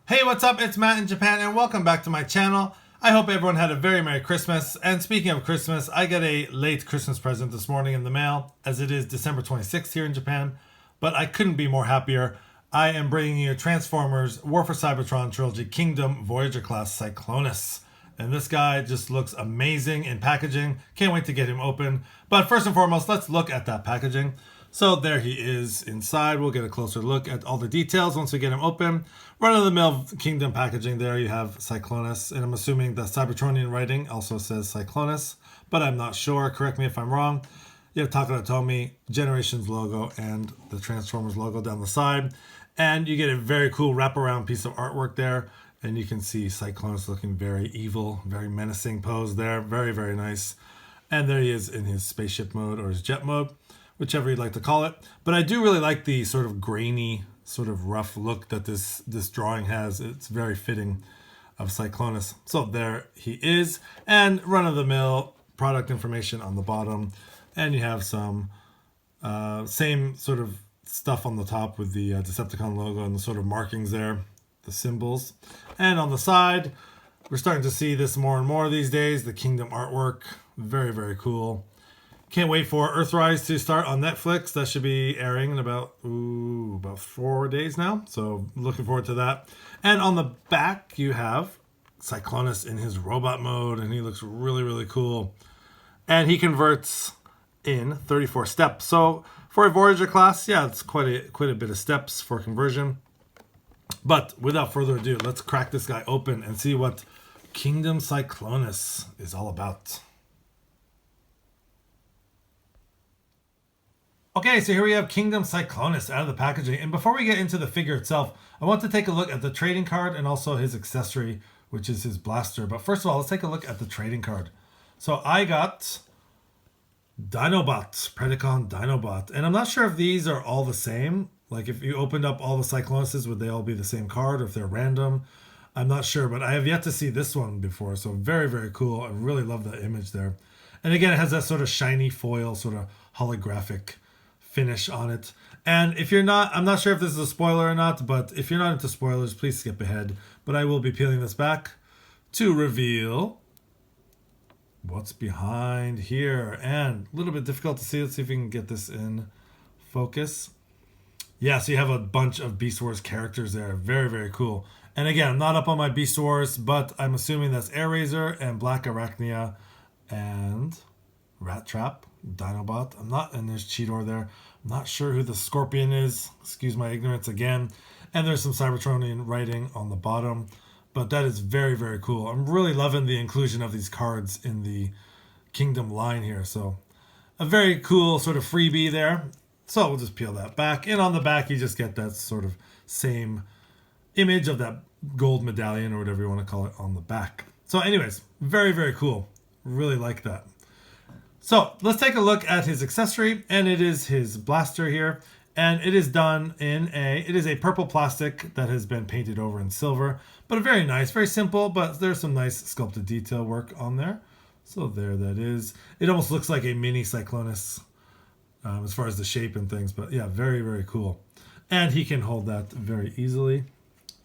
Hey, what's up? It's Matt in Japan and welcome back to my channel. I hope everyone had a very Merry Christmas. And speaking of Christmas, I got a late Christmas present this morning in the mail, as it is December 26th here in Japan. But I couldn't be more happier. I am bringing you Transformers War for Cybertron Trilogy Kingdom Voyager class Cyclonus. And this guy just looks amazing in packaging. Can't wait to get him open. But first and foremost, let's look at that packaging. So there he is inside. We'll get a closer look at all the details once we get him open. Run-of-the-mill Kingdom packaging there. You have Cyclonus, and I'm assuming the Cybertronian writing also says Cyclonus, but I'm not sure. Correct me if I'm wrong. You have Takara Tomy, Generations logo, and the Transformers logo down the side. And you get a very cool wraparound piece of artwork there. And you can see Cyclonus looking very evil, very menacing pose there. Very, very nice. And there he is in his spaceship mode or his jet mode, whichever you'd like to call it. But I do really like the sort of grainy, sort of rough look that this drawing has. It's very fitting of Cyclonus. So there he is. And run-of-the-mill product information on the bottom. And you have some same sort of stuff on the top with the Decepticon logo and the sort of markings there, the symbols. And on the side, we're starting to see this more and more these days, the Kingdom artwork. Very, very cool. Can't wait for Earthrise to start on Netflix. That should be airing in about 4 days now. So looking forward to that. And on the back, you have Cyclonus in his robot mode, and he looks really, really cool. And he converts in 34 steps. So for a Voyager class, yeah, it's quite a bit of steps for conversion. But without further ado, let's crack this guy open and see what Kingdom Cyclonus is all about. Okay, so here we have Kingdom Cyclonus out of the packaging. And before we get into the figure itself, I want to take a look at the trading card and also his accessory, which is his blaster. But first of all, let's take a look at the trading card. So I got Dinobot, Predacon Dinobot. And I'm not sure if these are all the same. Like if you opened up all the Cyclonuses, would they all be the same card or if they're random? I'm not sure, but I have yet to see this one before. So very, very cool. I really love the image there. And again, it has that sort of shiny foil, sort of holographic finish on it. And if you're not, I'm not sure if this is a spoiler or not, but if you're not into spoilers, please skip ahead. But I will be peeling this back to reveal what's behind here. And a little bit difficult to see. Let's see if we can get this in focus. Yeah, so you have a bunch of Beast Wars characters there. Very, very cool. And again, I'm not up on my Beast Wars, but I'm assuming that's Air Razor and Black Arachnia and Rat Trap, Dinobot. And there's Cheetor there. I'm not sure who the Scorpion is. Excuse my ignorance again. And there's some Cybertronian writing on the bottom. But that is very, very cool. I'm really loving the inclusion of these cards in the Kingdom line here. So a very cool sort of freebie there. So we'll just peel that back. And on the back, you just get that sort of same image of that gold medallion or whatever you want to call it on the back. So anyways, very, very cool. Really like that. So let's take a look at his accessory. And it is his blaster here. And it is done in it is a purple plastic that has been painted over in silver. But very nice, very simple, but there's some nice sculpted detail work on there. So there that is. It almost looks like a mini Cyclonus. As far as the shape and things, but yeah, very, very cool. And he can hold that very easily.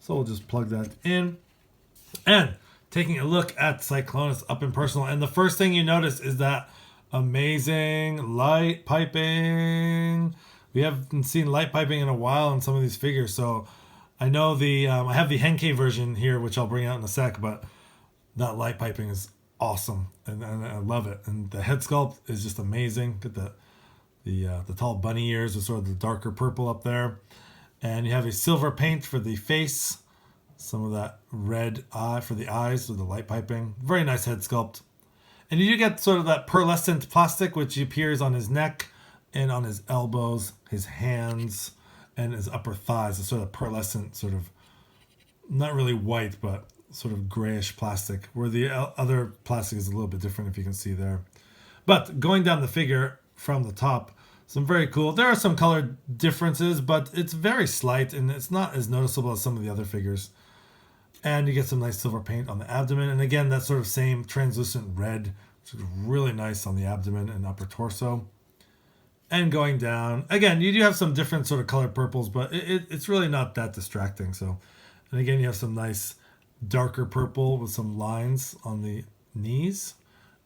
So we'll just plug that in. And taking a look at Cyclonus up and personal. And the first thing you notice is that amazing light piping. We haven't seen light piping in a while on some of these figures. So I know I have the Henkei version here, which I'll bring out in a sec, but that light piping is awesome. And I love it. And the head sculpt is just amazing. Get that. The tall bunny ears with sort of the darker purple up there. And you have a silver paint for the face. Some of that red eye for the eyes with the light piping. Very nice head sculpt. And you do get sort of that pearlescent plastic which appears on his neck and on his elbows, his hands, and his upper thighs. It's sort of pearlescent, sort of, not really white, but sort of grayish plastic. Where the other plastic is a little bit different if you can see there. But going down the figure, from the top, some very cool. There are some color differences, but it's very slight and it's not as noticeable as some of the other figures. And you get some nice silver paint on the abdomen. And again, that sort of same translucent red, which is really nice on the abdomen and upper torso. And going down, again, you do have some different sort of colored purples, but it's really not that distracting. So And again, you have some nice darker purple with some lines on the knees.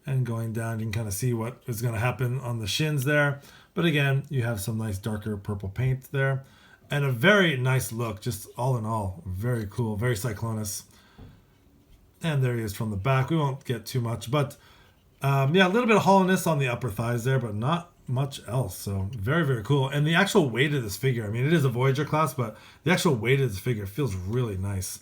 And going down, you can kind of see what is going to happen on the shins there. But again, you have some nice darker purple paint there. And a very nice look, just all in all. Very cool, very Cyclonus. And there he is from the back. We won't get too much, but yeah, a little bit of hollowness on the upper thighs there, but not much else. So very, very cool. And the actual weight of this figure, I mean, it is a Voyager class, but the actual weight of this figure feels really nice.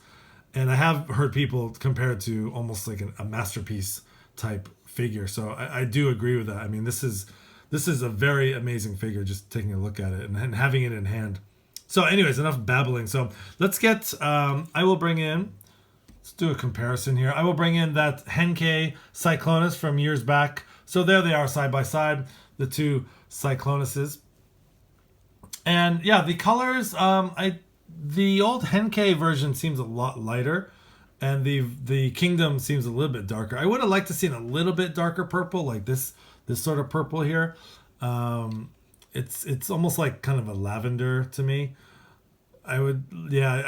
And I have heard people compare it to almost like a masterpiece type figure. So I do agree with that. I mean, this is a very amazing figure, just taking a look at it and having it in hand. So anyways, enough babbling. So let's get, I will bring in, let's do a comparison here. I will bring in that Henkei Cyclonus from years back. So there they are side by side, the two Cyclonuses. And yeah, the colors, the old Henkei version seems a lot lighter. And the Kingdom seems a little bit darker. I would have liked to see a little bit darker purple, like this sort of purple here. It's almost like kind of a lavender to me. I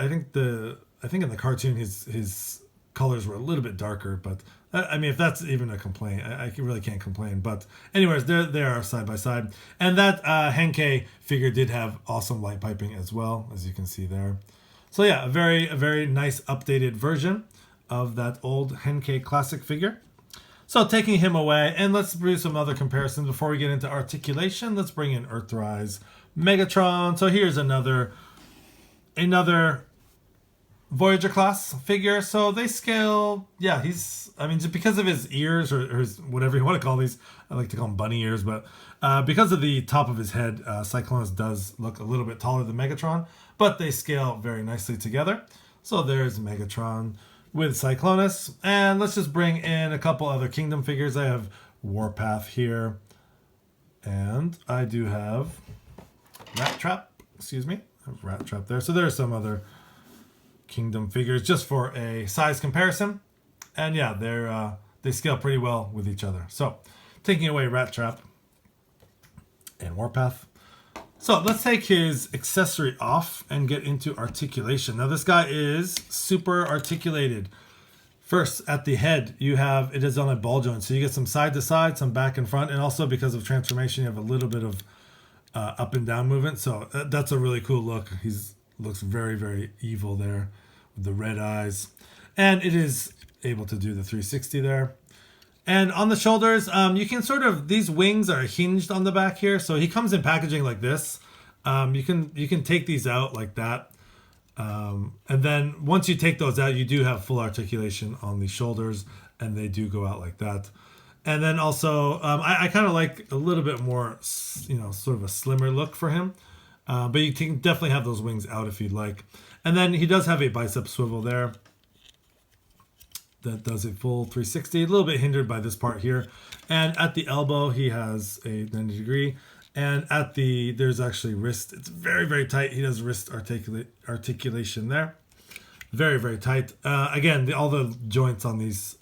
think in the cartoon his colors were a little bit darker, but I mean, if that's even a complaint, I really can't complain. But anyways, they are side by side, and that Henkei figure did have awesome light piping as well, as you can see there. So yeah, a very nice updated version of that old Henkei classic figure. So taking him away, and let's do some other comparisons before we get into articulation. Let's bring in Earthrise Megatron. So here's another Voyager class figure. So they scale, yeah, I mean, just because of his ears or his, whatever you want to call these, I like to call them bunny ears, but because of the top of his head, Cyclonus does look a little bit taller than Megatron, but they scale very nicely together. So there's Megatron with Cyclonus, and let's just bring in a couple other Kingdom figures. I have Warpath here, and I do have Rat Trap, excuse me, I have Rat Trap there. So there are some other Kingdom figures just for a size comparison, and yeah, they scale pretty well with each other. So taking away Rat Trap and Warpath. So let's take his accessory off and get into articulation. Now this guy is super articulated. First, at the head, it is on a ball joint, so you get some side to side, some back and front, and also because of transformation, you have a little bit of up and down movement. So that's a really cool look. Looks very evil there with the red eyes, and it is able to do the 360 there. And on the shoulders, you can these wings are hinged on the back here, so he comes in packaging like this. You can take these out like that, and then once you take those out, you do have full articulation on the shoulders, and they do go out like that. And then also, I kind of like a little bit more, sort of a slimmer look for him. But you can definitely have those wings out if you'd like. And then he does have a bicep swivel there that does a full 360, a little bit hindered by this part here. And at the elbow, he has a 90 degree. And there's actually wrist. It's very tight. He does wrist articulation there. Very tight. Again, all the joints on this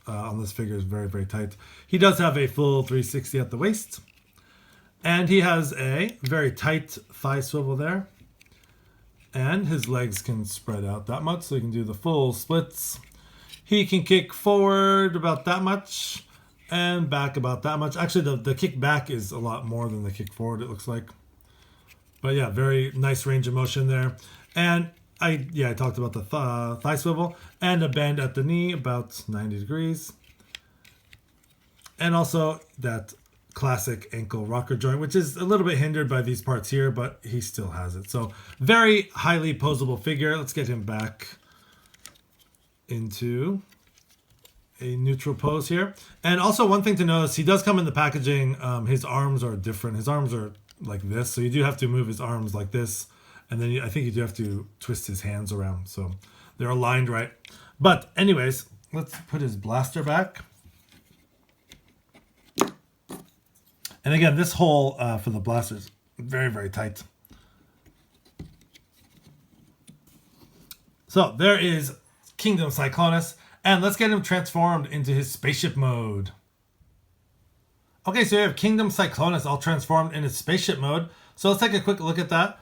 figure is very tight. He does have a full 360 at the waist. And he has a very tight thigh swivel there. And his legs can spread out that much, so he can do the full splits. He can kick forward about that much, and back about that much. Actually, the kick back is a lot more than the kick forward, it looks like. But yeah, very nice range of motion there. And I talked about the thigh swivel, and a bend at the knee, about 90 degrees. And also that classic ankle rocker joint, which is a little bit hindered by these parts here, but he still has it. So very highly posable figure. Let's get him back into a neutral pose here. And also one thing to notice, he does come in the packaging. His arms are different. His arms are like this, so you do have to move his arms like this, and then I think you do have to twist his hands around so they're aligned right. But anyways, let's put his blaster back. And again, this hole for the blaster is very tight. So there is Kingdom Cyclonus, and let's get him transformed into his spaceship mode. Okay, so we have Kingdom Cyclonus all transformed in his spaceship mode. So let's take a quick look at that.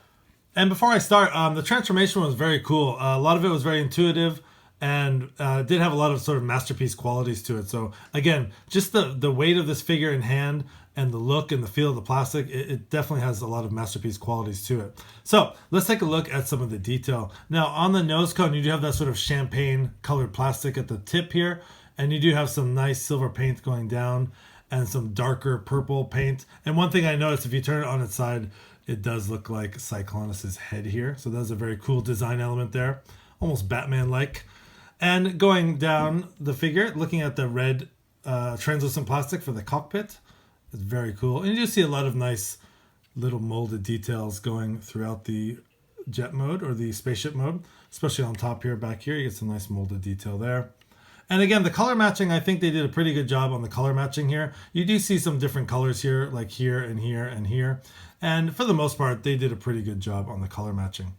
And before I start, the transformation was very cool. A lot of it was very intuitive and did have a lot of sort of masterpiece qualities to it. So again, just the weight of this figure in hand and the look and the feel of the plastic, it definitely has a lot of masterpiece qualities to it. So let's take a look at some of the detail. Now on the nose cone, you do have that sort of champagne colored plastic at the tip here, and you do have some nice silver paint going down and some darker purple paint. And one thing I noticed, if you turn it on its side, it does look like Cyclonus' head here. So that's a very cool design element there, almost Batman-like. And going down the figure, looking at the red translucent plastic for the cockpit, it's very cool. And you do see a lot of nice little molded details going throughout the jet mode or the spaceship mode, especially on top here, back here, you get some nice molded detail there. And again, the color matching, I think they did a pretty good job on the color matching here. You do see some different colors here, like here and here and here. And for the most part, they did a pretty good job on the color matching.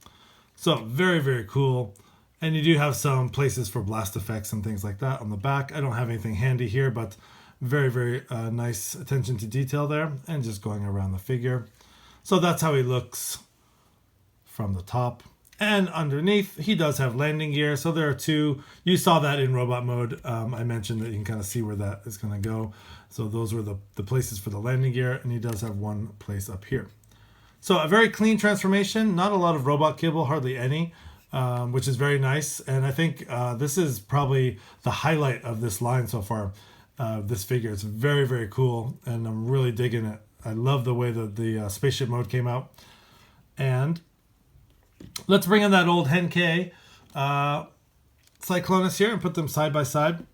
So very, very cool. And you do have some places for blast effects and things like that on the back. I don't have anything handy here, but very, very nice attention to detail there. And just going around the figure. So that's how he looks from the top. And underneath, he does have landing gear. So there are two. You saw that in robot mode. I mentioned that you can kind of see where that is going to go. So those were the places for the landing gear. And he does have one place up here. So a very clean transformation. Not a lot of robot kibble, hardly any, which is very nice. And I think this is probably the highlight of this line so far. This figure. It's very, very cool. And I'm really digging it. I love the way that the spaceship mode came out. And let's bring in that old Henkei Cyclonus here and put them side by side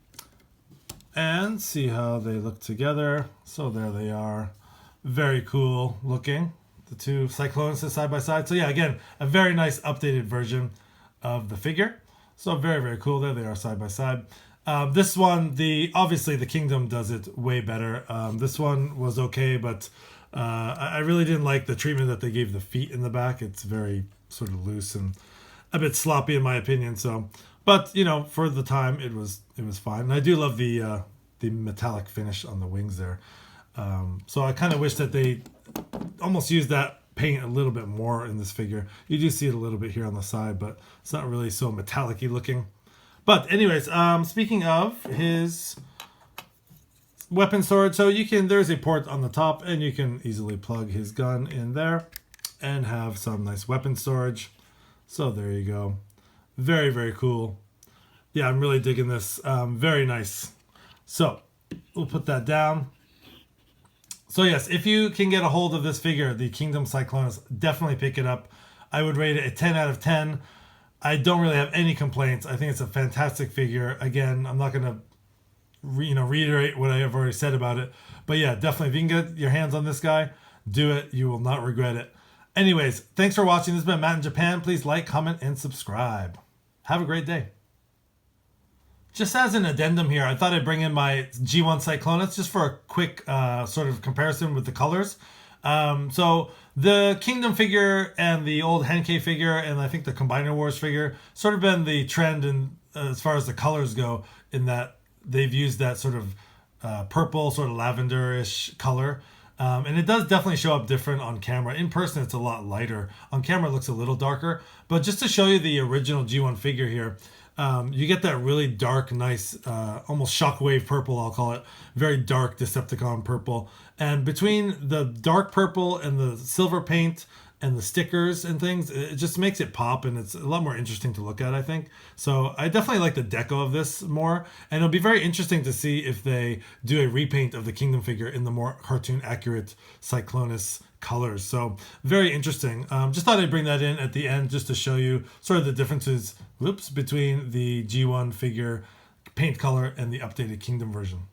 and see how they look together. So there they are. Very cool looking. The two Cyclonuses side by side. So yeah, again, a very nice updated version of the figure. So very, very cool. There they are side by side. This one, obviously the Kingdom does it way better. This one was okay, but I really didn't like the treatment that they gave the feet in the back. It's very sort of loose and a bit sloppy in my opinion. So, but you know, for the time it was fine. And I do love the metallic finish on the wings there. So I kind of wish that they almost used that paint a little bit more in this figure. You do see it a little bit here on the side, but it's not really so metallic-y looking. But anyways, speaking of his weapon storage, so there's a port on the top and you can easily plug his gun in there and have some nice weapon storage. So there you go. Very, very cool. Yeah, I'm really digging this. Very nice. So we'll put that down. So yes, if you can get a hold of this figure, the Kingdom Cyclonus, definitely pick it up. I would rate it a 10 out of 10. I don't really have any complaints. I think it's a fantastic figure. Again, I'm not going to reiterate what I have already said about it. But yeah, definitely, if you can get your hands on this guy, do it. You will not regret it. Anyways, thanks for watching. This has been Matt in Japan. Please like, comment, and subscribe. Have a great day. Just as an addendum here, I thought I'd bring in my G1 Cyclonus just for a quick sort of comparison with the colors. So the Kingdom figure and the old Henkei figure and I think the Combiner Wars figure sort of been the trend in as far as the colors go, in that they've used that sort of purple, sort of lavender-ish color. And it does definitely show up different on camera. In person, it's a lot lighter. On camera, it looks a little darker. But just to show you the original G1 figure here, you get that really dark, nice, almost shockwave purple, I'll call it. Very dark Decepticon purple. And between the dark purple and the silver paint and the stickers and things, it just makes it pop, and it's a lot more interesting to look at, I think. So I definitely like the deco of this more, and it'll be very interesting to see if they do a repaint of the Kingdom figure in the more cartoon accurate Cyclonus colors. So very interesting. Just thought I'd bring that in at the end just to show you sort of the differences between the G1 figure paint color and the updated Kingdom version.